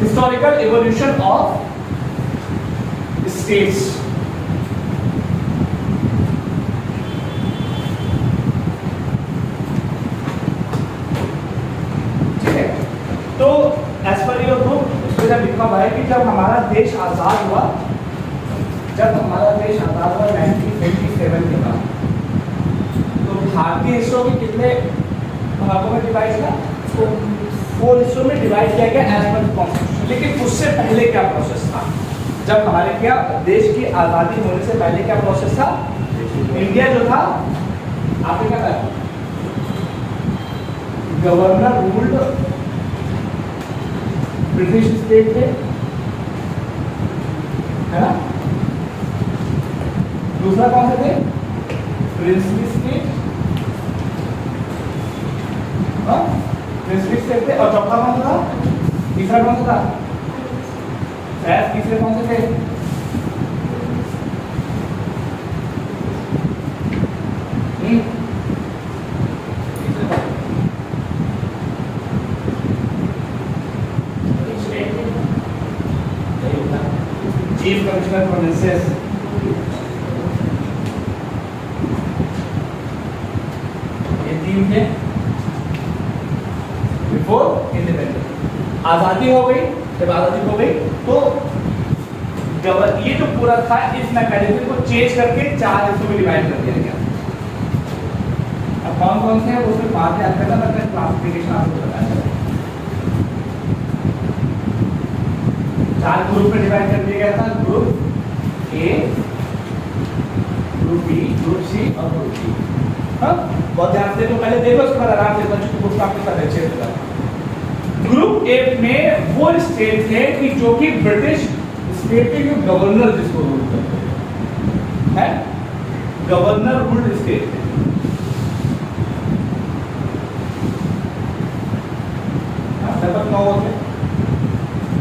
Historical evolution of states. ठीक है, तो एज पर योर बुक इसमें जब लिखा हुआ है कि जब हमारा देश आजाद हुआ, जब हमारा देश आजाद हुआ 1957 के बाद, तो भारतीय हिस्सों के कितने भागों में डिवाइड किया? 4 हिस्सों में डिवाइड किया गया एज पर कॉन्स्टिट्यूशन। लेकिन उससे पहले क्या प्रोसेस था? जब हमारे क्या देश की आजादी होने से पहले क्या प्रोसेस था? इंडिया जो था आपने क्या कहा, गवर्नर रूल्ड ब्रिटिश स्टेट थे, है ना? दूसरा कौन से थे? प्रिंसली स्टेट, प्रिंसली स्टेट थे। और चौथा कौन सा था? तीसरा कौन सा था? शायद तीसरे कौन से थे? चीफ कमिश्नर प्रोविंसेस, ये 3 थे बिफोर इंडिपेंडेंस। आजादी हो गई, जब आजादी हो गई तो ये जो पूरा था इस मैकेनिज्म को चेंज करके 4 हिस्सों में डिवाइड कर दिया गया। अब कौन कौन से हैं वो सिर्फ बात याद करना, मैं क्लासिफिकेशन आपको बताया। 4 ग्रुप में डिवाइड कर दिया गया था, group A, group B, group C और ग्रुप डी। हाँ, बहुत ध्यान से, तो पहले देखो इसके बाद आराम से बच्चों को आपके साथ अच्छे से बताऊं। ग्रुप ए में वो स्टेट थे कि जो कि ब्रिटिश स्टेट के जो गवर्नर जिसको रूल करते हैं, गवर्नर रूल्ड स्टेट थे।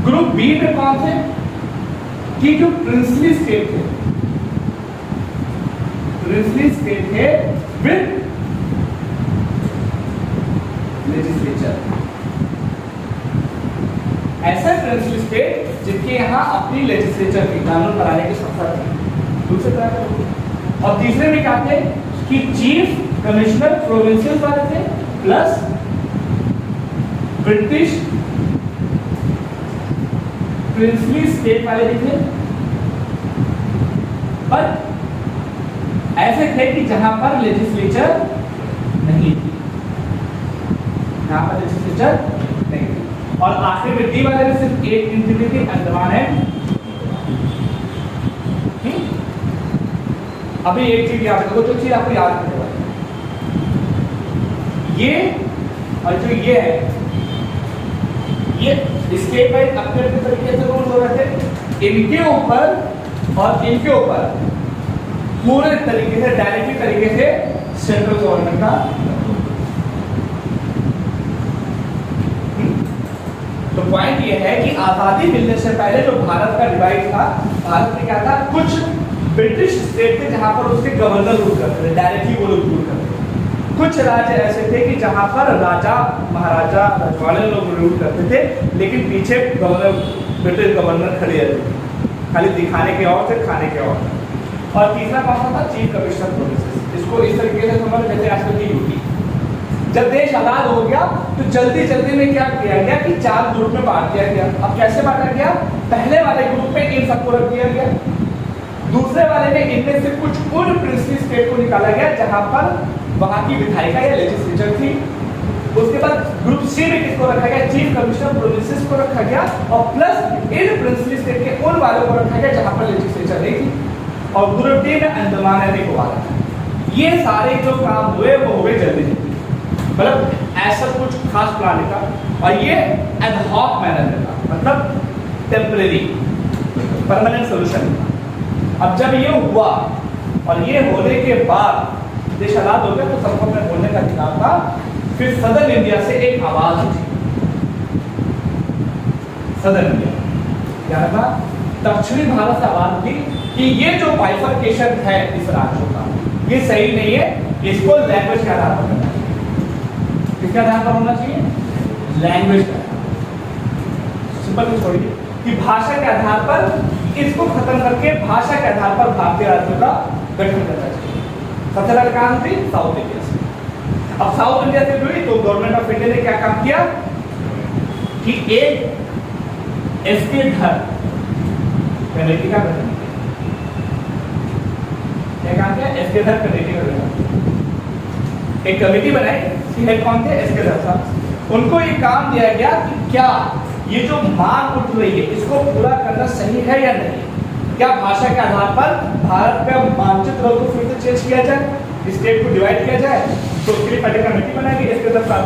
ग्रुप बी में कौन थे? कि जो प्रिंसली स्टेट थे, प्रिंसली स्टेट थे विद लेजिस्लेचर। ऐसा प्रिंसली स्टेट जिनके यहाँ अपनी लेजिस्लेचर की कानून बनाने की क्षमता थी। दूसरी तरह और तीसरे में क्या थे कि चीफ कमिश्नर प्रोविंसेस वाले थे प्लस ब्रिटिश प्रिंसली स्टेट वाले भी थे। पर ऐसे थे कि जहां पर लेजिस्लेचर नहीं थी, जहां पर लेजिस्लेचर नहीं थी। और आखिर में डी वाले में सिर्फ एक एंटिटी थी, अंडमान है। अभी एक चीज याद रखो, जो चीज आपको याद रखने वाली, ये और जो ये है, ये स्टेप बाय अपने अपने तरीके से रूल हो रहे थे। इनके ऊपर और इनके ऊपर पूरे तरीके से डायरेक्टली तरीके से सेंट्रल गवर्नमेंट का। तो पॉइंट ये है कि आजादी मिलने से पहले जो भारत का डिवाइड था, भारत में क्या था, कुछ ब्रिटिश स्टेट थे जहां पर उसके गवर्नर रूल करते थे, डायरेक्टली वो लोग रूल करते थे। कुछ राज्य ऐसे थे कि जहां पर राजा महाराजा रजवाड़े लोग रूल करते थे, लेकिन पीछे गवर्नर, ब्रिटिश गवर्नर खड़े रहते थे, खाली दिखाने के और थे, खाने के और थे। और तीसरा कौन सा था? Chief commissioner provinces. इसको इस तरीके से समझ, जैसे आजकल की यूपी। जब देश आजाद हो गया तो जल्दी जल्दी में क्या किया गया कि 4 ग्रुप में बांट दिया गया। अब कैसे बांटा गया? पहले वाले ग्रुप में इन सबको रख दिया गया, दूसरे वाले में इनमें से कुछ उन प्रिंसली स्टेट को निकाला गया जहां पर वहां की विधायिका या लेजिस्लेचर थी। उसके बाद ग्रुप सी में किसको रखा गया? चीफ कमिश्नर प्रोविंसेस को रखा गया, और प्लस इन प्रिंसली स्टेट के उन वालों को रखा गया जहां पर लेजिस्लेचर नहीं थी। और ग्रुप डी में अंडमान और निकोबार। ये सारे जो काम हुए वो हुए जल्दी जल्दी, मतलब ऐसा कुछ खास प्लान था, और ये एड हॉक मैनर में था, मतलब टेम्परेरी, परमानेंट सोल्यूशन था। अब जब ये हुआ और ये होने के बाद देश आजाद हो गया तो सबको अपने बोलने का अधिकार था। फिर सदर्न इंडिया से एक आवाज उठी, सदर्न इंडिया क्या था? दक्षिणी भारत से आवाज उठी कि ये जो बाइफर्केशन है इस राज्यों का, ये सही नहीं है, इसको लैंग्वेज के आधार पर करना चाहिए। किसके आधार पर होना चाहिए? लैंग्वेज का। सिंपल छोड़िए कि भाषा के आधार पर इसको खत्म करके भाषा के आधार पर भारतीय राज्यों का गठन करना चाहिए। सबसे पहले कहां थी? साउथ इंडिया से। अब साउथ इंडिया से जुड़ी तो गवर्नमेंट ऑफ इंडिया ने क्या काम किया कि एक एसके धर कमेटी का गठन किया। क्या काम किया? एसके धर कमेटी का गठन। एक कमेटी बनाई, हेड कौन थे? एसके धर साहब। उनको ये काम दिया गया कि क्या ये जो मांग उठ रही है इसको पूरा करना सही है या नहीं, क्या भाषा के आधार पर भारत का मानचित्र को फिर से चेंज किया जाए, स्टेट को डिवाइड किया जाए। तो उसके लिए पहले कमेटी बनाई गई इसके साथ,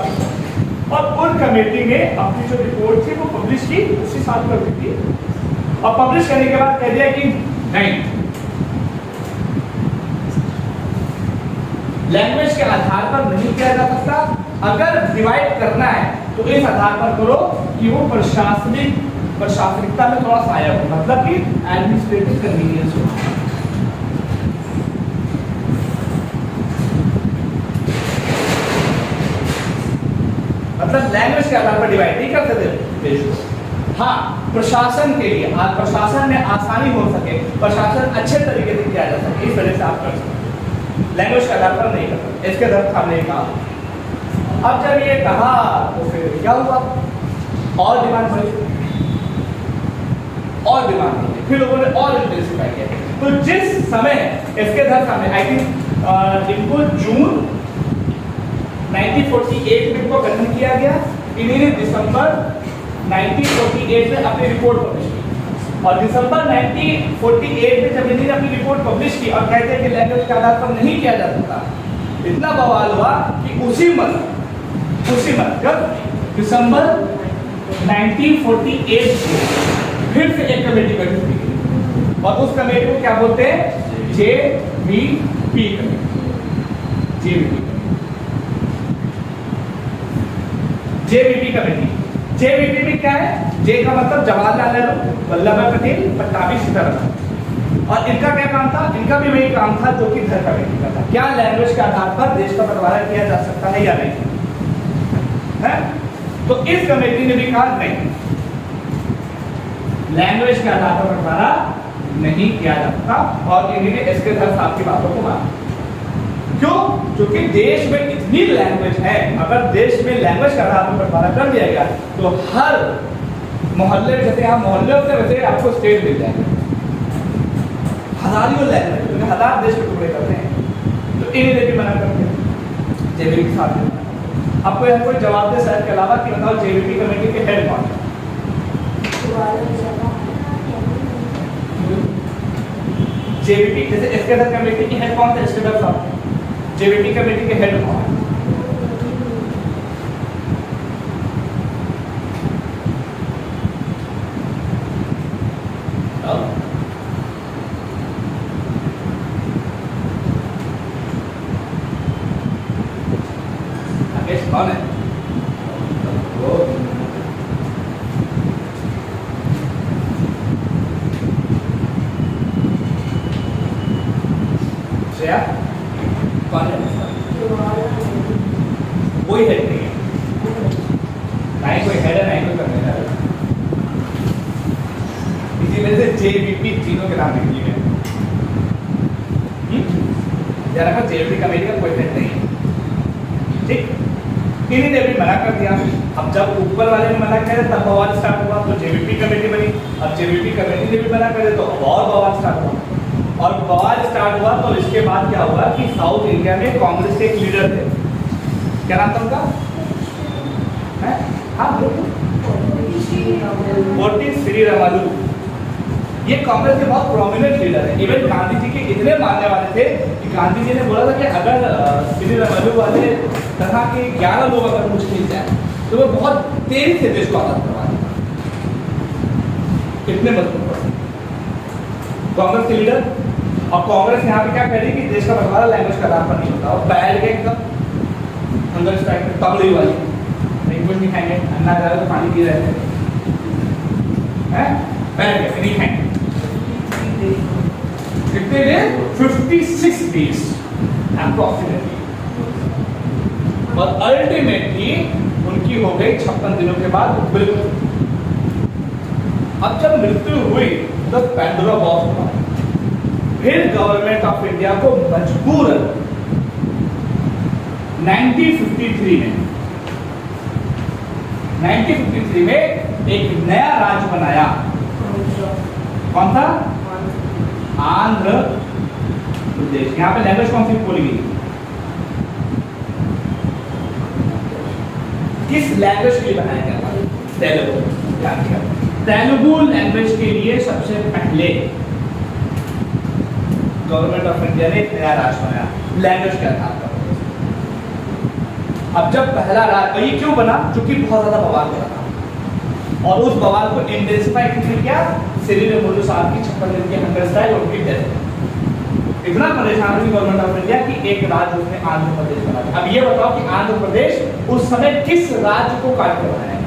और उन कमेटी ने अपनी जो रिपोर्ट थी वो पब्लिश की उसी साल कर दी थी। और पब्लिश करने के बाद कह दिया कि नहीं, लैंग्वेज के आधार पर नहीं किया जा सकता, अगर डिवाइड करना है तो इस आधार पर करो कि वो प्रशासनिकता में थोड़ा सा आया हो, मतलब कि एडमिनिस्ट्रेटिव कन्वीनियंस हो। मतलब लैंग्वेज के आधार पर डिवाइड नहीं कर सकते देश को। हाँ, प्रशासन के लिए प्रशासन में आसानी हो सके, प्रशासन अच्छे तरीके से किया जा सके, इस वजह से आप कर सकते, लैंग्वेज के आधार पर नहीं कर सकते। इसके दर्द हमने कहा। अब जब ये कहा तो फिर क्या हुआ? और डिमांड बढ़ी, और डिमांड बढ़ी, फिर लोगों ने और इंटेंसिफाई किया। तो जिस समय इसके दर्द हमने आई थिंक इनको जून 1948 में इनको गठन किया गया, इन्हीं ने दिसंबर 1948 में अपनी रिपोर्ट पब्लिश की। और दिसंबर 1948 में जब इन्होंने अपनी रिपोर्ट पब्लिश की और कहते हैं कि लैंग्वेज के आधार पर नहीं किया जा सकता, इतना बवाल हुआ कि उसी मंथ जब दिसंबर 1948 को फिर से एक कमेटी गठित की गई, और उस कमेटी को क्या बोलते हैं? JVP committee. JVP committee. JVP में क्या है? जे का मतलब जवाहरलाल नेहरू, वल्लभ भाई पटेल, पट्टाभी सीतारामन। और इनका क्या काम था? इनका भी वही काम था जो कि धर कमेटी का था। क्या लैंग्वेज के आधार पर देश का बंटवारा किया जा सकता है या नहीं है? तो इस कमेटी ने भी कहा नहीं, लैंग्वेज के आधार पर बंटवारा नहीं किया जा सकता। और इन्होंने एसके धर साहब की बातों को माना। क्यों? क्योंकि देश में इतनी लैंग्वेज है, अगर देश में लैंग्वेज के आधार पर बंटवारा कर दिया गया तो हर मोहल्ले में, जैसे यहाँ मोहल्ले होते हैं वैसे आपको स्टेट मिल जाएगा, हजारों लैंग्वेज, क्योंकि हजार देश के टुकड़े करते हैं। तो इन्हें भी मना करते हैं जेवीपी के साथ। आपको यहाँ कोई जवाब दे सर के अलावा कि बताओ जेवीपी कमेटी के हेड कौन है? जेवीपी जैसे इसके अंदर कमेटी की हेड कौन थे? इसके अंदर साहब। जेवीपी कमेटी के हेड कौन है? कौन है? श्रेया कौन है? कोई हेड नहीं है, ना ही कोई हेड है, ना ही कोई करने वाला। इसी वजह से जेवीपी तीनों के नाम लिख लिए गए। जरा जेवीपी कमेटी का कोई हेड नहीं है, ठीक। इन्हीं ने भी मना कर दिया। अब जब ऊपर वाले ने मना किया तब बवाल स्टार्ट हुआ, तो जेवीपी कमेटी बनी। अब जेवीपी कमेटी ने भी मना कर दिया तो और बवाल स्टार्ट हुआ। और बवाल स्टार्ट हुआ तो इसके बाद क्या हुआ कि साउथ इंडिया में कांग्रेस के एक लीडर थे, क्या नाम था उनका? पोटी श्रीरामुलु। ये कांग्रेस के बहुत प्रोमिनेंट लीडर है। इवन गांधी जी के इतने मानने वाले थे कि गांधी जी ने बोला था कि अगर श्रीरामुलु वाले तरह के 11 लोग अगर कुछ मिल जाए तो वो बहुत तेजी से देश को आजाद करवा देगा। कितने मजबूत कांग्रेस के लीडर। और कांग्रेस यहाँ पे क्या कह रही कि देश का बंटवारा लैंग्वेज का आधार पर नहीं होता। और बैठ गए एकदम अंदर स्ट्राइक में तबली वाली, नहीं कुछ नहीं खाएंगे, अन्ना जा रहे तो पानी पी रहे थे, बैठ गए नहीं खाएंगे। कितने डेज? 56 days approximately. और अल्टीमेटली उनकी हो गई 56 दिनों के बाद बिल्कुल अब जब मृत्यु हुई तो पैंडोरा बॉक्स खुला। फिर गवर्नमेंट ऑफ इंडिया को मजबूरन 1953 में एक नया राज्य बनाया। कौन था? आंध्र प्रदेश। यहाँ पे लैंग्वेज कौन सी बोली गई? किस लैंग्वेज के लिए बनाया गया था? तेलुगु। तेलुगु लैंग्वेज के लिए सबसे पहले गवर्नमेंट ऑफ इंडिया ने एक नया राज्य बनाया लैंग्वेज के आधार पर। अब जब पहला राज्य ये क्यों बना? क्योंकि बहुत ज्यादा बवाल हो रहा था और उस बवाल को इंटेंसिफाई किसने किया? सिरिल रैमोसा साहब की 56 दिन की हंगर स्ट्राइक और उनकी डेथ। इतना परेशान हुई गवर्नमेंट ऑफ इंडिया कि एक राज्य उसने आंध्र प्रदेश बना दिया। अब ये बताओ कि आंध्र प्रदेश उस समय किस राज्य को काट के बनाया गया?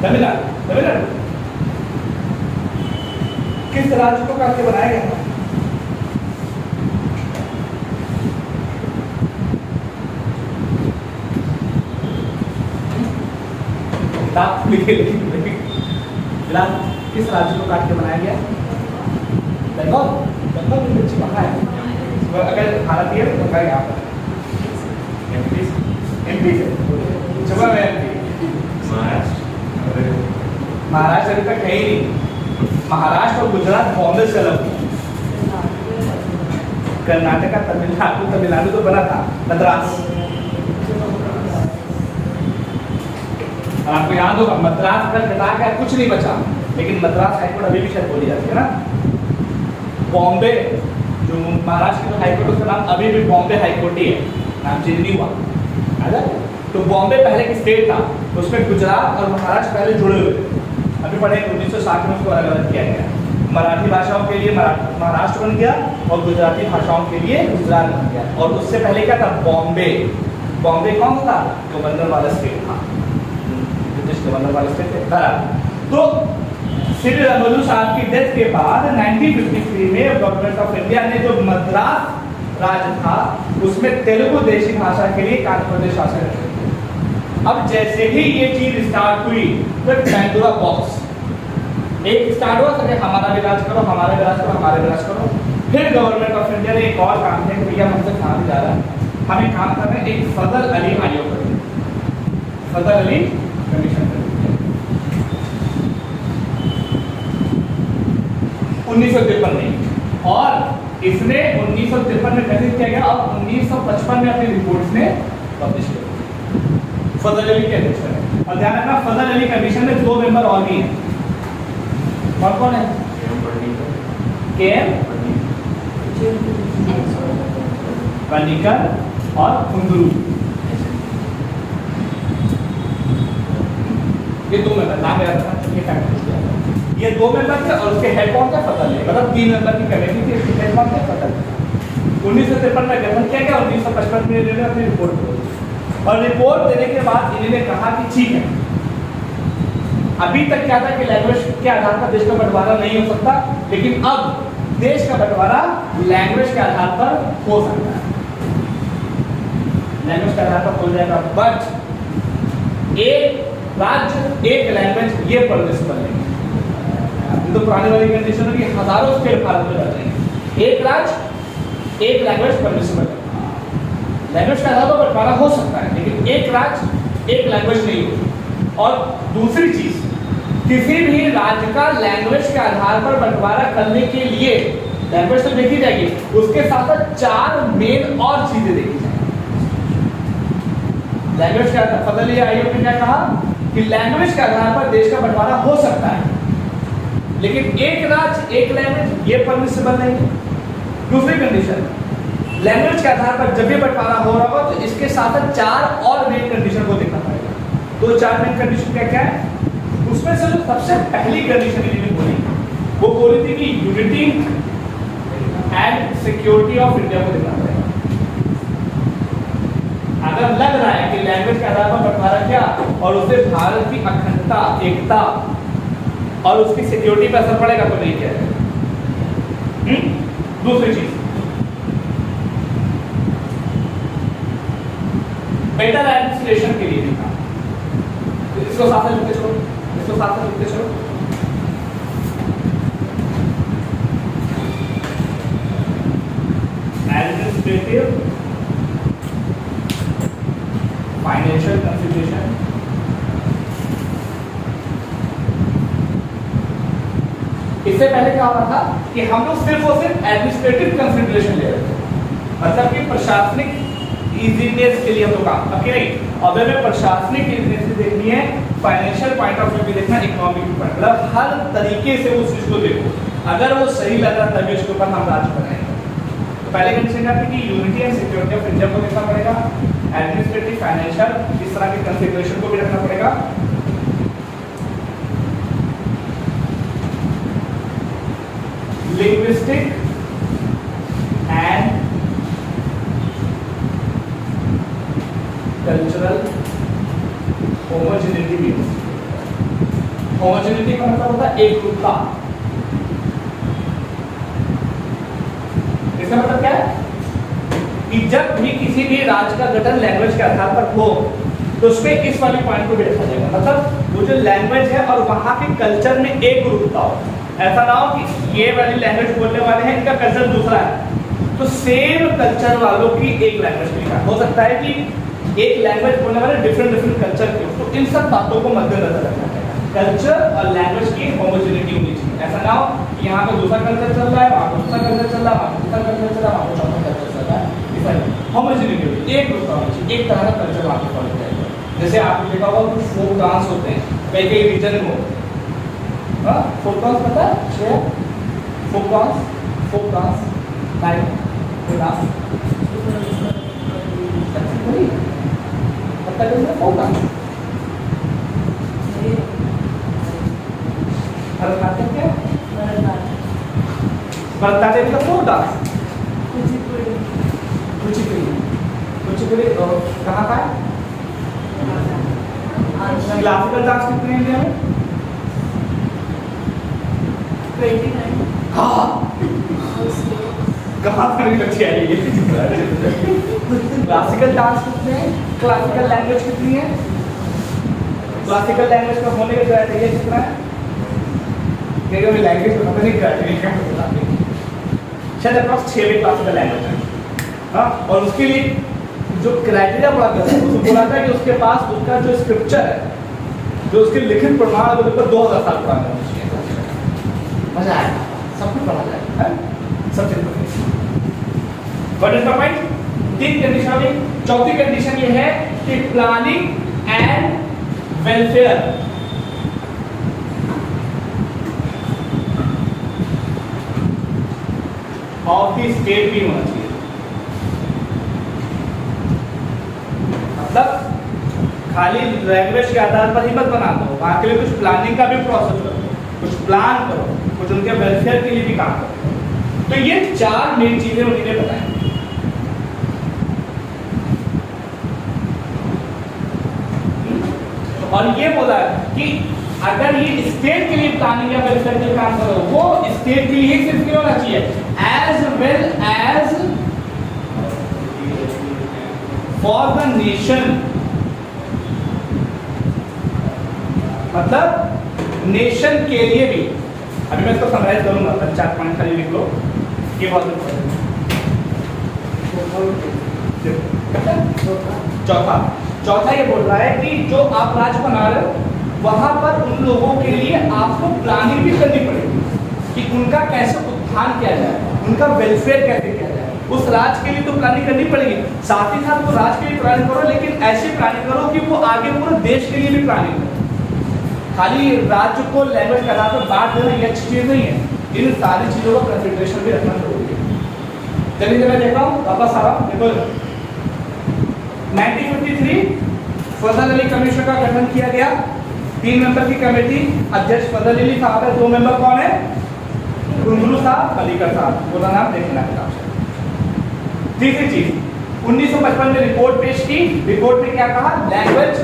तमिलनाडु। किस राज्य को काट के बनाया गया? लिखे किस राज्य को काट के बनाया गया? बंगाल। बंगाल में बच्ची कहाँ है? अगर भारतीय तो कहाँ यहाँ पर? एमपी से जवाब है एमपी। महाराष्ट्र अभी तक है ही नहीं। महाराष्ट्र और गुजरात बॉम्बे से अलग। कर्नाटका तमिलनाडु तो बना था मद्रास। आपको याद होगा मद्रास का घटा कर कुछ नहीं बचा, लेकिन मद्रास हाईकोर्ट अभी भी शायद बोली जाती है ना। बॉम्बे जो महाराष्ट्र का हाईकोर्ट उसका नाम अभी भी बॉम्बे हाईकोर्ट ही है, नाम चेंज नहीं हुआ। तो बॉम्बे पहले की स्टेट था, उसमें गुजरात और महाराष्ट्र पहले जुड़े हुए थे। अभी पढ़े 1960 में उसको अलग अलग किया गया। मराठी भाषाओं के लिए महाराष्ट्र बन गया और गुजराती भाषाओं के लिए गुजरात बन गया। और उससे पहले क्या था? बॉम्बे। बॉम्बे कौन था? गवर्नर वाला स्टेट था, गवर्नर वाले स्टेट थे। तो सिरिल रैमोसा साहब की डेथ के बाद 1953 में गवर्नमेंट ऑफ इंडिया ने जो मद्रास राज्य था उसमें तेलुगु देशी भाषा के लिए आंध्र प्रदेश शासन किया। अब जैसे ही ये चीज स्टार्ट हुई तो पैंडोरा बॉक्स एक स्टार्ट हुआ कि हमारा भी राज करो, हमारा भी राज करो, हमारा भी राज करो। फिर गवर्नमेंट ऑफ इंडिया ने एक और काम किया कि भैया हमसे कहाँ भी जा रहा है, हमें काम करना है एक फजल अली आयोग करें, फजल अली कमीशन करें। 1953 में, और इसने 1953 में गठित किया गया और 1955 में अपनी रिपोर्ट्स ने पब्लिश किया फजल अली के अध्यक्षता में। और ध्यान रखना फजल अली कमीशन में 2 मेंबर और भी हैं। कौन कौन है? के.एम. पनिकर और कुंदरू, ये 2 मेंबर नाम याद रखना। ये 2 मेंबर थे और उसके हेड कौन था? फजल अली। मतलब 3 मेंबर की कमेटी थी, उसके हेड कौन थे? फजल अली। 1953 में गठन किया गया, 1955 में इन्होंने अपनी रिपोर्ट दी और रिपोर्ट देने के बाद इन्होंने कहा कि ठीक है, अभी तक क्या था कि लैंग्वेज के आधार पर देश का बंटवारा नहीं हो सकता, लेकिन अब देश का बंटवारा लैंग्वेज के आधार पर हो सकता है। लैंग्वेज के आधार पर हो जाएगा, बट एक राज्य एक लैंग्वेज ये परमिसिबल नहीं। तो पुरानी वाली कंडीशन है कि हजारों स्टेट भारत में रहते हैं, एक राज्य एक लैंग्वेज परमिसिबल है। लैंग्वेज का आधार पर बंटवारा हो सकता है, लेकिन एक राज्य एक लैंग्वेज नहीं होती। और दूसरी चीज, किसी भी राज्य का लैंग्वेज के आधार पर बंटवारा करने के लिए लैंग्वेज तो देखी जाएगी, उसके साथ 4 मेन और चीजें देखी जाएंगी। लैंग्वेज के आधार फजल अली आयोग ने क्या कहा कि लैंग्वेज के आधार पर देश का बंटवारा हो सकता है, लेकिन एक राज्य एक लैंग्वेज ये परमिसिबल नहीं है। दूसरी कंडीशन, लैंग्वेज के आधार पर जब भी बंटवारा हो रहा हो तो इसके साथ 4 और मेन कंडीशन को देखना पड़ेगा। तो 4 मेन कंडीशन क्या क्या है? उसमें से जो सबसे पहली कंडीशन इन्होंने बोली, वो बोली थी कि unity and security of India को देखना पड़ेगा। अगर लग रहा है कि लैंग्वेज के आधार पर बंटवारा किया और उससे भारत की अखंडता, एकता और उसकी सिक्योरिटी पर असर पड़ेगा तो नहीं किया जाएगा। दूसरी चीज, बेटर एडमिनिस्ट्रेशन के लिए भी था। इसको साथ में लिखते चलो, इसको साथ में लिखते चलो। एडमिनिस्ट्रेटिव फाइनेंशियल कंसिडरेशन, इससे पहले क्या होता था कि हम लोग सिर्फ और सिर्फ एडमिनिस्ट्रेटिव कंसिडरेशन ले रहे थे, मतलब कि प्रशासनिक इजीनेस के लिए हम लोग काम, अब नहीं, अब हमें प्रशासनिक इजीनेस भी देखनी है, फाइनेंशियल पॉइंट ऑफ व्यू भी देखना, इकोनॉमिक पॉइंट, मतलब हर तरीके से उस चीज को देखो, अगर वो सही लग रहा तभी उसके ऊपर हम राज्य बनाएंगे। तो पहले कंडीशन क्या थी कि unity and security of India को देखना पड़ेगा, एडमिनिस्ट्रेटिव फाइनेंशियल इस तरह के कंसिडरेशन को भी रखना पड़ेगा, लिंग्विस्टिक एंड कल्चरल होमोजेनिटी भी, होमोजेनिटी का मतलब होता है एक रूपता, इसका मतलब क्या है कि जब भी किसी भी राज्य का गठन लैंग्वेज के आधार पर हो तो उसमें इस वाले पॉइंट को भी रखा जाएगा, मतलब वो जो लैंग्वेज है और वहां के कल्चर में एक रूपता हो, ऐसा ना हो कि ये वाली लैंग्वेज बोलने वाले हैं इनका कल्चर दूसरा है तो सेम कल्चर वालों की एक लैंग्वेज लिखा, हो सकता है कि एक लैंग्वेज बोलने वाले डिफरेंट कल्चर के, तो इन सब बातों को मद्देनजर रखना है, कल्चर और लैंग्वेज की होमोजेनिटी होनी चाहिए, ऐसा ना हो कि यहाँ पे दूसरा कल्चर चल रहा है, वहाँ पे दूसरा कल्चर चल रहा है, वहाँ पे दूसरा कल्चर चल रहा है, वहाँ पे चौथा कल्चर चल रहा है, होमोजेनिटी होगी, एक रूप होनी चाहिए, एक तरह का कल्चर वहाँ पे फॉलो करेगा। जैसे आपने देखा होगा कुछ फोक डांस होते हैं कई कई रीजन में, फोक डांस पता है, फोक डांस लाइक डांस पता है फोक डांस, भरतनाट्यम क्या, भरतनाट्यम का फोक डांस, कुचिपुड़ी कहाँ का है, क्लासिकल डांस कितने इंडिया में, 29, कहाँ पर बच्चे आएंगे, क्लासिकल डांस कितने हैं, क्लासिकल लैंग्वेज कितनी है, क्लासिकल लैंग्वेज का होने का क्राइटेरिया कितना है, लैंग्वेज को पता नहीं क्राइटेरिया शायद अप्रॉक्स 6 क्लासिकल लैंग्वेज है, हाँ, और उसके लिए जो क्राइटेरिया बोला था उसको बोला था कि उसके पास उसका जो स्क्रिप्चर है, जो उसके लिखित प्रमाण है, वो 2000 साल पुराना होना चाहिए, मजा आएगा, सब कुछ पढ़ा जाएगा, सब चीज। What is the point? तीन कंडीशन होगी, चौथी कंडीशन ये है कि planning and welfare of the state भी होना चाहिए, मतलब खाली लैंग्वेज के आधार पर ही मत बना दो, वहां के लिए कुछ प्लानिंग का भी प्रोसेस करो, कुछ प्लान करो, कुछ उनके वेलफेयर के लिए भी काम करो। तो ये 4 मेन चीजें उन्होंने बताई। और ये बोला कि अगर ये स्टेट के लिए प्लानिंग या वेलफेयर के लिए काम करो, वो स्टेट के लिए सिर्फ क्यों होना चाहिए, as well as for the nation, मतलब नेशन के लिए भी। अभी मैं इसको समराइज करूंगा, 4 पॉइंट खाली लिख लो, ये बहुत इंपॉर्टेंट है। चौथा ये बोल रहा है कि जो आप राज्य बना रहे हो वहां पर उन लोगों के लिए आपको प्लानिंग भी करनी पड़ेगी कि उनका कैसे उत्थान किया जाए, उनका वेलफेयर कैसे किया जाए, उस राज्य के लिए तो प्लानिंग करनी पड़ेगी, साथ ही साथ वो राज्य के लिए प्लानिंग करो, लेकिन ऐसी प्लानिंग करो कि वो आगे पूरे देश के लिए भी प्लानिंग करो। खाली राज्य को लैंग्वेज के आधार पर बांट देना ये अच्छी चीज नहीं है, इन सारी चीजों का कंसिडरेशन भी रखना जरूरी है। चलिए मैं देखा हूँ वापस आ रहा हूँ, देखो 1953 फजल अली कमीशन का गठन किया गया, 3 मेंबर की कमेटी, अध्यक्ष फजल अली साहब है, 2 मेंबर कौन है, गुंगलू साहब, अलीगढ़ साहब, पूरा नाम देखना किताब से। तीसरी चीज 1955 में रिपोर्ट पेश की, रिपोर्ट में क्या कहा, लैंग्वेज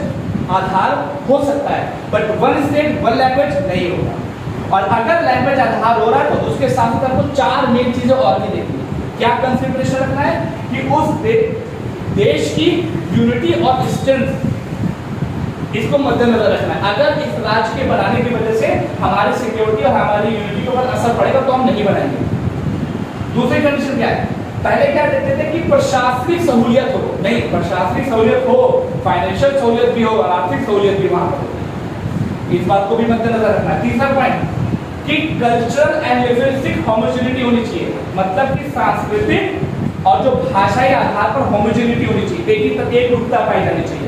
आधार हो सकता है but one state one language नहीं होगा, और अगर लैंग्वेज आधार हो रहा है तो उसके साथ साथ आपको 4 मेन चीजें और भी देखनी है। क्या कंसिडरेशन रखना है कि उस देश की यूनिटी और स्ट्रेंथ इसको मद्देनजर रखना है। अगर इस राज्य के बनाने की वजह से हमारी सिक्योरिटी और हमारी यूनिटी के ऊपर असर पड़ेगा तो हम नहीं बनाएंगे। दूसरी कंडीशन क्या है, पहले क्या कहते थे कि प्रशासनिक सहूलियत हो, नहीं प्रशासनिक सहूलियत हो, फाइनेंशियल सहूलियत भी हो और आर्थिक सहूलियत भी वहां पर। इस बात को भी मद्देनजर रखना है। तीसरा पॉइंट कि कल्चरल एंड लिंग्विस्टिक होमोजेनिटी होनी चाहिए, मतलब कि सांस्कृतिक और जो भाषाई आधार पर होमोजेनिटी होनी चाहिए, एक रूपता पाई जानी चाहिए।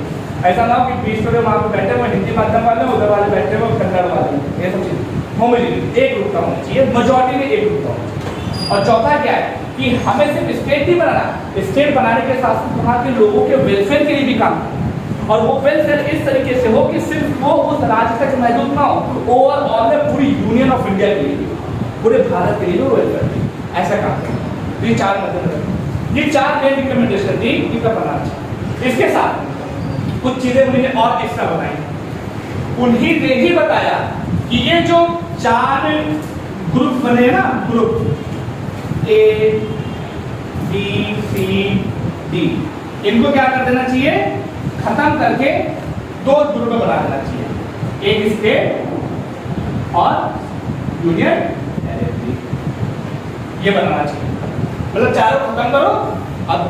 ऐसा ना हो कि बीच में वहां पे बैठे हुए हिंदी माध्यम वाले, उधर वाले बैठे हुए कन्नड़ वाले, ये सब चीज होमोजेनिटी, एक रूपता होनी चाहिए, मेजॉरिटी में एक रूपता होनी चाहिए। और चौथा क्या है कि हमें सिर्फ स्टेट नहीं बनाना, स्टेट बनाने के साथ साथ वहाँ के लोगों के वेलफेयर के लिए भी काम करना, और वो वेलफेयर इस तरीके से हो कि सिर्फ वो उस राज्य तक महदूद ना हो, ओवरऑल में पूरी यूनियन ऑफ इंडिया के लिए, पूरे भारत के लिए वो वेलफेयर ऐसा काम करना। ये चार मद्देनजर, ये चार मेन रिकमेंडेशन थी इनका बनाना चाहिए। इसके साथ कुछ चीजें उन्हें और एक्स्ट्रा बताई। उन्हीं ने ही बताया कि ये जो चार ग्रुप बने ना, group A B C D, इनको क्या कर देना चाहिए, खत्म करके दो ग्रुप में बना देना चाहिए, एक स्टेट और यूनियन टेरिटरी, ये बनाना चाहिए। मतलब चारों खत्म करो, अब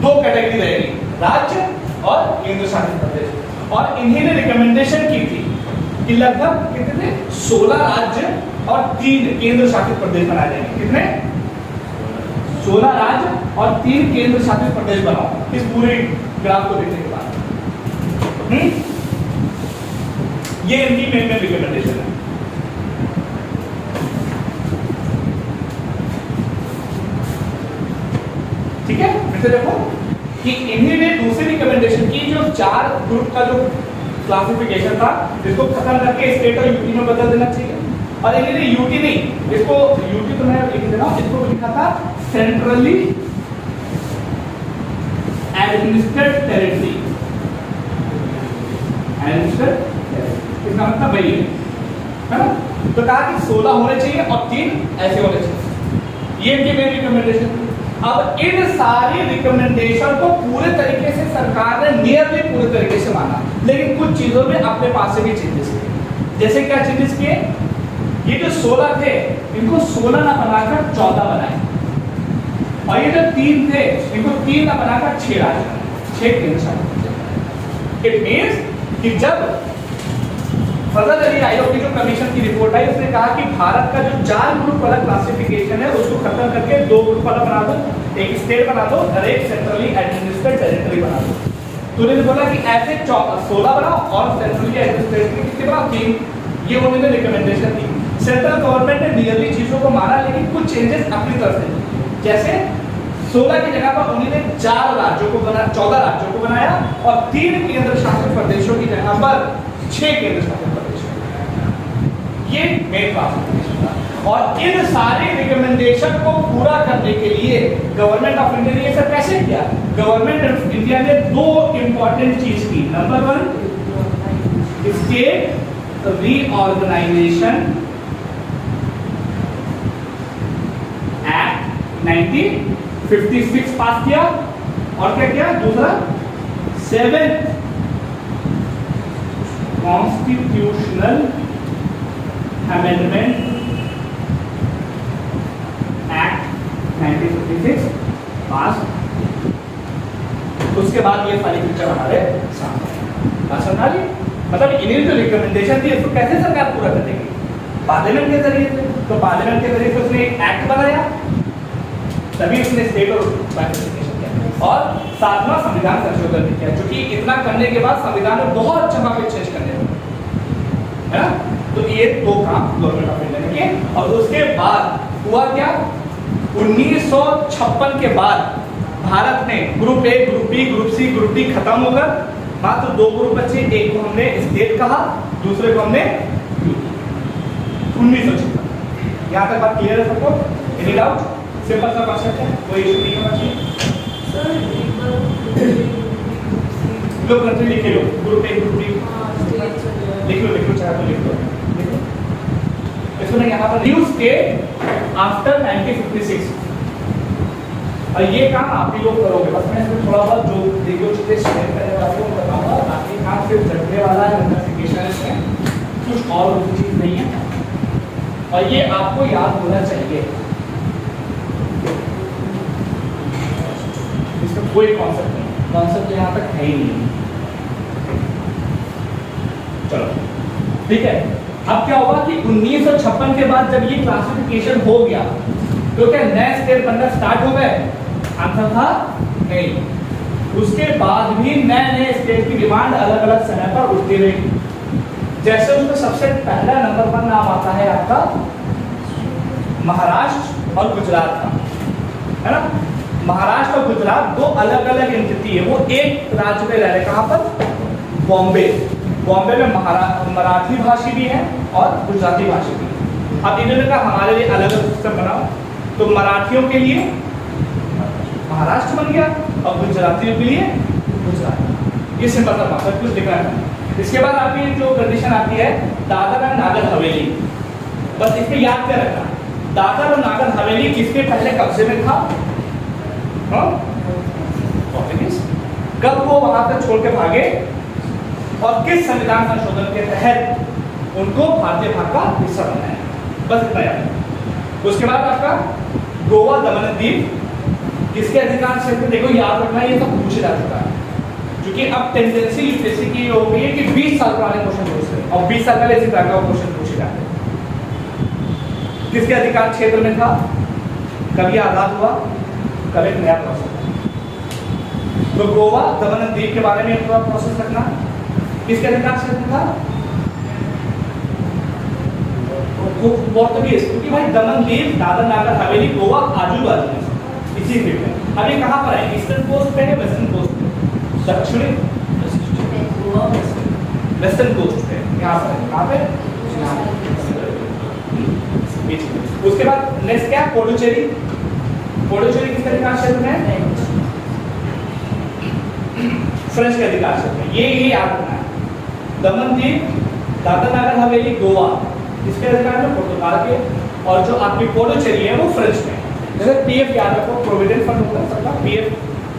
दो कैटेगरी रहेगी, राज्य और केंद्र शासित प्रदेश। और इन्हीं ने रिकमेंडेशन की थी कि लगभग कितने थे, 16 राज्य और 3 केंद्र शासित प्रदेश बनाए जाएंगे। कितने, 16 राज्य और 3 केंद्र शासित प्रदेश बनाओ इस पूरे ग्राफ को देखने के बाद। ये इनकी मेन रिकमेंडेशन है। ठीक है, फिर से देखो कि इन्हीं ने दूसरी रिकमेंडेशन की, जो चार ग्रुप का जो क्लासिफिकेशन था, इसको खत्म करके स्टेट और यूटी में बदल देना चाहिए। और इन्हीं ने यूटी नहीं, इसको यूटी तो मैं लिख दे रहा हूं, इसको लिखा था सेंट्रली एडमिनिस्ट्रेटेड टेरिटरी। इसका मतलब वही है ना। तो कहा कि 16 होने चाहिए और 3 ऐसे होने चाहिए। ये इनकी मेन रिकमेंडेशन थी। अब इन सारी रिकमेंडेशन को पूरे तरीके से सरकार ने नियरली पूरे तरीके से माना, लेकिन कुछ चीजों में अपने पास से भी चेंजेस किए। जैसे क्या चेंजेस किए, ये जो 16 थे इनको 16 ना बनाकर 14 बनाए, और ये जो 3 थे इनको 3 ना बनाकर 6 राज्य, 6 केंद्र शासित। इट मींस कि जब फजल अली आयोग की जो कमीशन की रिपोर्ट आई, उसने कहा कि भारत का जो 4 ग्रुप वाला क्लासिफिकेशन है उसको खत्म करके 2 ग्रुप वाला बना दो, एक स्टेट बना दो और एक सेंट्रली एडमिनिस्ट्रेटेड टेरिटरी बना दो। तो उन्होंने बोला कि ऐसे 16 बनाओ और सेंट्रली एडमिनिस्ट्रेटेड कितने बनाओ, 3। ये उन्होंने रिकमेंडेशन दी। सेंट्रल गवर्नमेंट ने नियरली चीजों को माना, लेकिन कुछ चेंजेस अपनी तरफ से, जैसे 16 की जगह पर उन्होंने 4 राज्यों को बना, 14 राज्यों को बनाया और 3 केंद्र शासित प्रदेशों की जगह पर 6 केंद्र शासित प्रदेश। ये मेन क्लासिफिकेशन था। और इन सारे रिकमेंडेशन को पूरा करने के लिए गवर्नमेंट ऑफ इंडिया ने ये सब कैसे किया, गवर्नमेंट ऑफ इंडिया ने 2 इंपॉर्टेंट चीज की। नंबर 1, स्टेट रीऑर्गेनाइजेशन एक्ट 1956 पास किया, और क्या किया, दूसरा 7th कॉन्स्टिट्यूशनल अमेंडमेंट एक्ट 1956 पास। उसके बाद ये सारी पिक्चर हमारे सामने बात समझा ली। मतलब इन्हीं जो रिकमेंडेशन थी इसको कैसे सरकार पूरा करेगी, पार्लियामेंट के जरिए से। तो पार्लियामेंट के जरिए से उसने एक एक्ट बनाया, तभी उसने स्टेट और क्लासिफिकेशन किया, और 7वां संविधान संशोधन भी किया। क्योंकि इतना करने के बाद संविधान में बहुत जगह पे चेंज करने है ना। तो ये 2 काम गवर्नमेंट ऑफ इंडिया ने किए। और उसके बाद हुआ क्या, 1956 के बाद भारत ने group A, group B, group C, group D खत्म होकर मात्र 2 ग्रुप बचे। एक को हमने स्टेट कहा, दूसरे को हमने यूटी। 1956। यहाँ तक बात क्लियर है सबको? Any doubt? सिंपल सा कॉन्सेप्ट है, कोई इशू नहीं होना चाहिए। लो कंट्री लिख लो, ग्रुप ए, ग्रुप बी लिख लो, चाहे तो लिख लो। इसको ना यहाँ पर न्यू स्टेट आफ्टर 1956, और ये काम आप ही लोग करोगे। बस मैं इसमें थोड़ा बहुत जो देखिए चीजें शेयर करने वाले को बताऊंगा, बाकी काम सिर्फ झटके वाला है, नोटिफिकेशन है, कुछ और चीज नहीं है। और ये आपको याद होना चाहिए, इसमें कोई कॉन्सेप्ट नहीं, कॉन्सेप्ट यहाँ तक है ही नहीं। चलो ठीक है। अब क्या होगा कि 1956 के बाद जब ये क्लासिफिकेशन हो गया तो क्या नए स्टेट बनना स्टार्ट हो गए? आंसर था नहीं। उसके बाद भी नए नए स्टेट की डिमांड अलग अलग समय पर उठती रही। जैसे उसमें सबसे पहला नंबर पर नाम आता है आपका महाराष्ट्र और गुजरात का, है ना। महाराष्ट्र और गुजरात दो अलग अलग एंटिटी है, वो एक राज्य में रह रहे। कहाँ पर? बॉम्बे। बॉम्बे में मराठी भाषी भी है और गुजराती भाषी भी है। अब इन्होंने कहा हमारे लिए अलग अलग सिस्टम बनाओ, तो मराठियों के लिए महाराष्ट्र बन गया और गुजरातियों के लिए गुजरात। ये सिंपल सा बात है, कुछ दिखना है। इसके बाद आपकी जो कंडीशन आती है दादर और नागर हवेली, बस इसको याद कर रखना। दादर और नागर हवेली किसके पहले कब्जे में था? पोर्तुगीज। कब वो वहां से छोड़ के भागे और किस संविधान संशोधन के तहत उनको भारतीय भाग का हिस्सा बनाया? बस इतना याद। उसके बाद आपका गोवा दमन द्वीप किसके अधिकार क्षेत्र? देखो याद रखना, ये सब पूछा जा चुका है, क्योंकि अब टेंडेंसी यूपीएससी की हो गई है कि 20 साल पुराने क्वेश्चन पूछते हैं और 20 साल पहले इसी तरह का क्वेश्चन पूछे जाते हैं। किसके अधिकार क्षेत्र में था? कभी आजाद हुआ, कभी एक नया प्रोसेस। तो गोवा दमन द्वीप के बारे में थोड़ा प्रोसेस रखना। किसके अधिकार क्षेत्र था? पोर्तुगीज, क्योंकि भाई दमन द्वीप, दादर नागर हवेली, गोवा आजू बाजू में इसी द्वीप में। अब ये कहाँ पर है? ईस्टर्न कोस्ट पे है, वेस्टर्न कोस्ट पे? दक्षिणी वेस्टर्न कोस्ट पे, यहाँ पर है। कहाँ पे? उसके बाद नेक्स्ट क्या? पुडुचेरी। पुडुचेरी किसके अधिकार क्षेत्र में है? फ्रेंच के अधिकार क्षेत्र में। ये याद रखना है। दमन द्वीप, दादर नागर हवेली, गोवा इसके अधिकार में पुर्तगाल के, और जो आपकी पुडुचेरी है वो फ्रेंच में। जैसे पीएफ याद रखो, प्रोविडेंट फंड होता है सबका, पीएफ,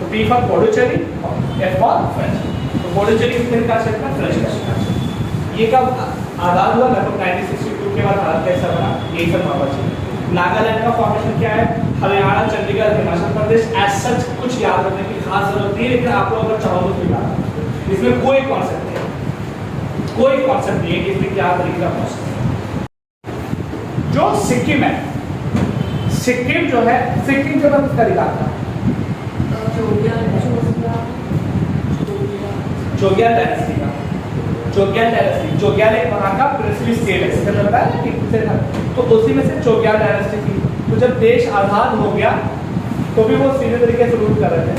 तो पी फॉर पुडुचेरी और एफ फॉर फ्रेंच। तो पुडुचेरी किसके अधिकार क्षेत्र में? फ्रेंच का। ये कब आजाद हुआ? लगभग 1962 के बाद भारत का हिस्सा बना। यही सब बाबा जी। नागालैंड का फॉर्मेशन क्या है? हरियाणा, चंडीगढ़, हिमाचल प्रदेश। एज सच कुछ याद रखने की खास जरूरत नहीं है, लेकिन आप लोग अगर चाहो तो याद, इसमें कोई कॉन्सेप्ट नहीं है, कोई कॉन्सेप्ट नहीं है कि इसमें क्या तरीके का प्रोसेस है। जो सिक्किम है, सिक्किम जो है, सिक्किम के बाद उसका अधिकार था चोग्याल डायनेस्टी का। चोग्याल डायनेस्टी, चोग्याल एक वहाँ का प्रिंसली स्टेट है, जैसे मैंने बताया कि किससे था, तो उसी में से चोग्याल डायनेस्टी थी। तो जब देश आजाद हो गया तो भी वो सीधे तरीके से रूल कर रहे थे।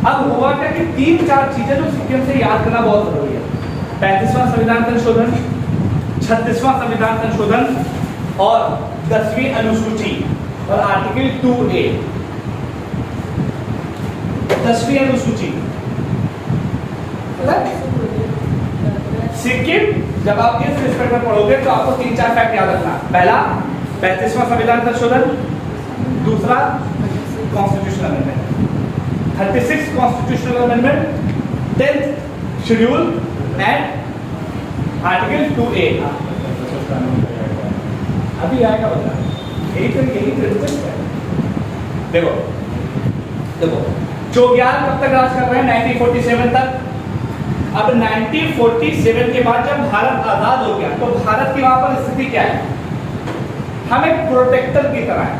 अब हुआ क्या कि 3-4 चीजें जो सिक्किम से याद करना बहुत जरूरी है। 35वां संविधान संशोधन, 36वां संविधान संशोधन और 10वीं अनुसूची और आर्टिकल 2A। 10वीं अनुसूची, सिक्किम जब आप इस रिस्पेक्ट में पढ़ोगे तो आपको 3-4 फैक्ट याद रखना। पहला 35वां संविधान संशोधन, दूसरा constitutional amendment, 36 constitutional amendment, 10th schedule and article 2A। अभी आएगा बता, यही तो देखो देखो चोग्याल कब तक राज कर रहे हैं? 1947 तक। अब 1947 के बाद जब भारत आजाद हो गया तो भारत की वहां पर स्थिति क्या है? हम एक प्रोटेक्टर की तरह है,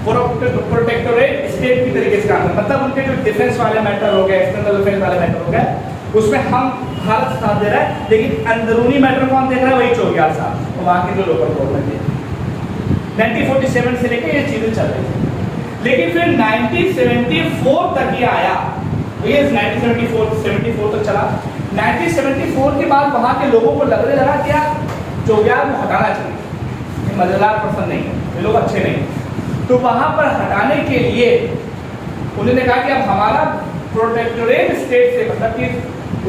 प्रोटेक्टोरेट स्टेट की तरीके से काम करते हैं। मतलब उनके जो डिफेंस वाले मैटर हो गए, एक्सटर्नल डिफेंस वाले मैटर हो गए, उसमें हम भारत साथ दे रहा है, लेकिन अंदरूनी मैटर कौन देख रहा है? वही चोग्याल साहब, तो वहाँ के जो लोकल गवर्नमेंट है। 1947 से लेकर ये चीजें चल रही थी, लेकिन फिर 1974 तक ये आया। ये 1974 तक चला। 1974 के बाद वहाँ के लोगों को लगने लगा कि यार चोग्याल को हटाना चाहिए, ये मजेदार पर्सन नहीं है, ये लोग अच्छे नहीं। तो वहाँ पर हटाने के लिए उन्होंने कहा कि अब हमारा प्रोटेक्टोरेट स्टेट से, मतलब कि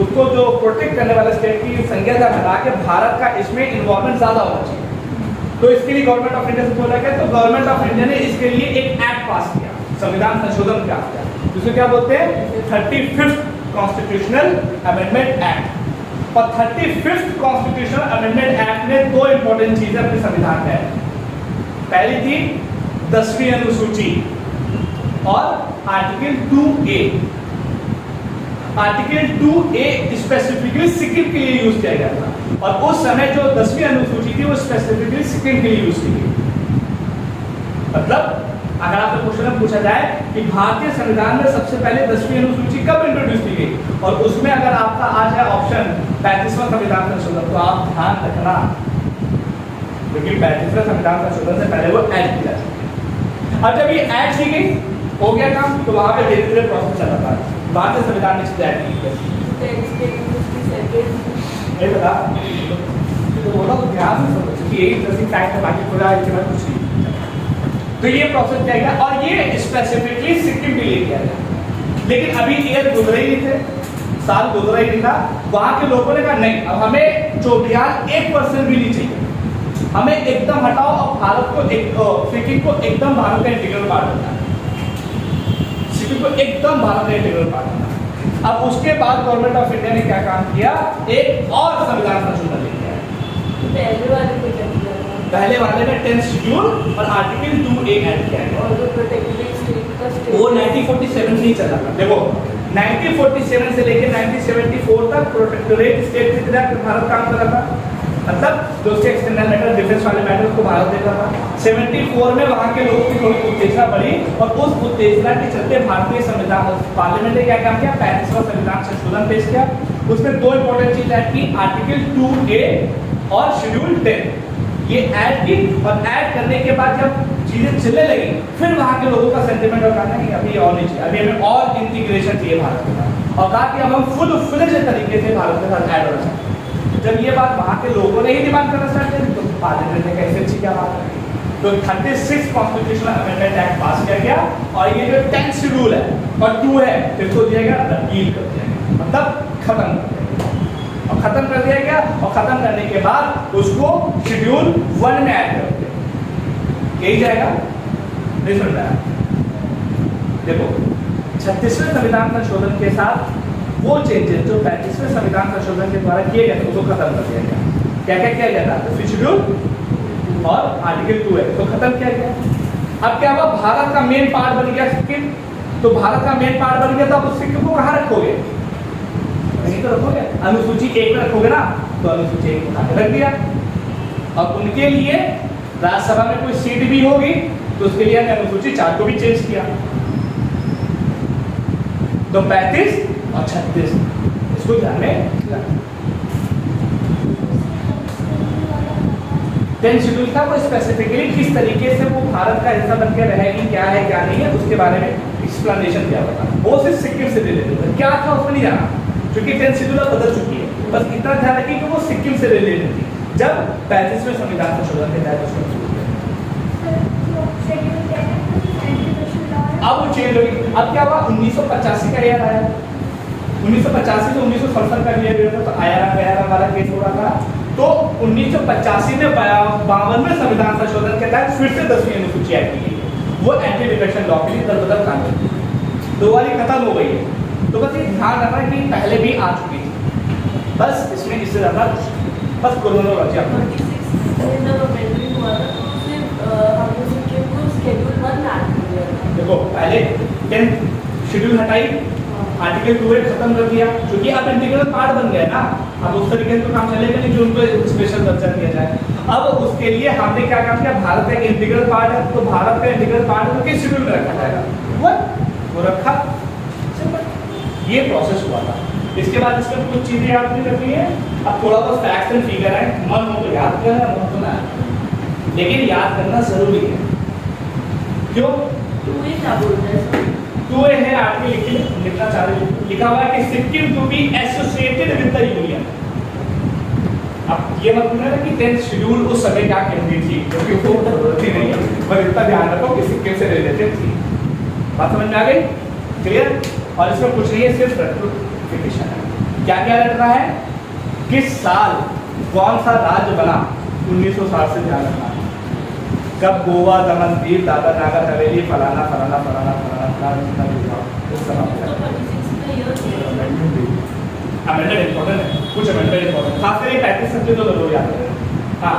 उसको जो प्रोटेक्ट करने वाले स्टेट की संज्ञा से हटा के भारत का इसमें इन्वॉल्वमेंट ज्यादा होना चाहिए। तो इसके लिए गवर्नमेंट ऑफ इंडिया से बोला गया, तो गवर्नमेंट ऑफ इंडिया ने इसके लिए एक एक्ट पास किया, संविधान संशोधन किया, जिसे क्या बोलते हैं? 35th constitutional amendment act. और 35th कॉन्स्टिट्यूशनल अमेंडमेंट एक्ट ने दो इंपॉर्टेंट चीजें अपने संविधान में है। पहली थी 10वीं अनुसूची और article 2A। Article 2A specifically Sikkim के लिए यूज किया गया था और उस समय जो 10वीं अनुसूची थी वो स्पेसिफिकली सिक्किम के लिए यूज की गई। मतलब अगर आपसे क्वेश्चन पूछा जाए कि भारतीय संविधान में सबसे पहले 10वीं अनुसूची कब इंट्रोड्यूस की गई और उसमें अगर आपका आ जाए ऑप्शन 35वां संविधान संशोधन, तो आप ध्यान रखना क्योंकि 35वां संविधान संशोधन से पहले वो ऐड की जा चुकी है। अब जब ये ऐड की गई हो गया काम, तो वहां पे धीरे धीरे प्रोसेस चल रहा था। भारतीय संविधान ने चीजें ऐड की नहीं बता तो बोला तो ध्यान से समझो क्योंकि यही इंटरेस्टिंग फैक्ट है, बाकी पूरा इसके बाद कुछ नहीं। तो ये प्रोसेस किया गया और ये स्पेसिफिकली सिक्किम के लिए किया गया, लेकिन अभी ईयर गुजरा ही नहीं थे, साल गुजरा ही नहीं था। वहां के लोगों ने कहा नहीं, अब हमें चोटियाल 1% भी नहीं चाहिए, हमें एकदम हटाओ और भारत को सिक्किम को एकदम भारत का इंटीग्रल पार्ट बनना है, सिक्किम को एकदम भारत का इंटीग्रल पार्ट बनना है। अब उसके बाद गवर्नमेंट ऑफ इंडिया ने क्या काम किया, एक और संविधान संशोधन लेके आया। पहले वाले में 10th शेड्यूल और आर्टिकल 2A ऐड किया गया। वो 1947 से ही चला था। देखो 1947 से लेकर 1974 तक प्रोटेक्टोरेट स्टेट की तरह भारत काम कर रहा था, मतलब जो उसके एक्सटर्नल मैटर डिफेंस वाले मैटर को भारत देता था। 74 में वहां के लोगों की थोड़ी उत्तेजना बढ़ी और उस उत्तेजना के चलते भारतीय संविधान पार्लियामेंट ने क्या काम किया, 35वां संविधान संशोधन पेश किया। उसमें दो इंपॉर्टेंट चीज ऐड की, आर्टिकल 2A और शेड्यूल 10 ये ऐड की। और ऐड करने के बाद जब चीजें चलने लगी, फिर वहां के लोगों का सेंटीमेंट और कहना कि अभी और नहीं चाहिए, अभी हमें और इंटीग्रेशन चाहिए भारत के साथ, और कहा कि अब हम फुल फ्लेज तरीके से भारत के साथ ऐड होना चाहते हैं। जब ये बात वहां के लोगों ने ही डिमांड करना स्टार्ट की, तो पार्लियामेंट ने कैसे अच्छी क्या बात है, तो 36 कॉन्स्टिट्यूशनल अमेंडमेंट एक्ट पास किया गया और ये जो 10th शेड्यूल है और 2 है इसको दिया गया रिपील कर दिया गया, मतलब खत्म कर दिया गया। और खत्म कर दिया गया और खत्म करने के बाद उसको शेड्यूल 1 में ऐड कर दिया, यही जाएगा। नहीं सुन रहा है, देखो 36वें संविधान संशोधन के साथ वो चेंजेस जो 35वें संविधान संशोधन के द्वारा किए गए थे उसको खत्म कर दिया गया। क्या क्या किया गया था, तो शेड्यूल और आर्टिकल 2 है तो खत्म किया गया। अब क्या हुआ, भारत का मेन पार्ट बन गया सिक्किम, तो भारत का मेन पार्ट बन गया, तो अब उस सिक्किम को कहाँ रखोगे, नहीं तो रखोगे अनुसूची 1 में रखोगे ना, तो अनुसूची 1 को रख दिया। अब उनके लिए राज्यसभा में कोई सीट भी होगी तो उसके लिए हमने अनुसूची 4 को भी चेंज किया, तो 35 और 36 इसको ध्यान में रखना। 10th शेड्यूल था वो स्पेसिफिकली किस तरीके से वो भारत का हिस्सा बन के रहेगी, क्या है क्या नहीं है, उसके बारे में एक्सप्लेनेशन दिया हुआ था। वो सिर्फ सिक्किम से रिलेटेड था, क्या था उसमें नहीं जाना क्योंकि 10th शेड्यूल अब बदल चुकी है, बस इतना ध्यान रखिए कि वो सिक्किम से रिलेटेड थी जब 35वें संविधान संशोधन के तहत उसको अब वो चेंज होगी। अब क्या हुआ, 1985 का ईयर आया, 1985 से 1967 का ईयर था, तो आया हमारा केस हो रहा था। तो 1985 में 52वें संविधान संशोधन के तहत फिर से 10वीं अनुसूची ऐड की गई, वो एंटी डिफेक्शन लॉ के लिए दरबदर कानून, दो वाली खत्म हो गई है। तो बस ये ध्यान रखना कि पहले भी आ चुकी थी, बस इसमें इससे ज्यादा बस क्रोनोलॉजी आपको देखो पहले 10th शेड्यूल हटाई, आर्टिकल 2 खत्म कर दिया क्योंकि अब इंटीग्रल पार्ट बन गया ना, अब उस तरीके से तो काम चलेगा नहीं जो उनको स्पेशल दर्जा दिया जाए। अब उसके लिए हमने क्या काम किया, भारत का इंटीग्रल पार्ट है तो भारत का इंटीग्रल पार्ट को किस शेड्यूल में रखा जाएगा, वो रखा, सिंपल ये प्रोसेस हुआ था। इसके बाद इसमें कुछ चीजें याद नहीं रखनी है, अब थोड़ा बहुत फैक्ट्स एंड फिगर है, मन हो तो याद करना, मन तो ना, लेकिन याद करना जरूरी है। क्यों, तो है आपके लिखना चाह रहे, लिखा हुआ है कि Sikkim to be associated with the union. अब ये मत भूलना कि 10th शेड्यूल उस समय क्या कहती थी क्योंकि वो जरूरत ही नहीं है, पर इतना ध्यान रखो कि सिक्किम से रिलेटेड थी। बात समझ में आ गई, क्लियर। और इसमें कुछ नहीं है, सिर्फ रेटिफिकेशन है। क्या क्या रखना है, किस साल कौन सा राज्य बना, 1960 से ध्यान रखना है, कब गोवा, दमन, दीव, दादरा नागर हवेली फलाना फलाना फलाना फलाना फलाना अमेंडमेंट इंपॉर्टेंट है, कुछ अमेंडमेंट इंपॉर्टेंट, खास करके 35 सब्जेक्ट तो जरूर याद रखें। हाँ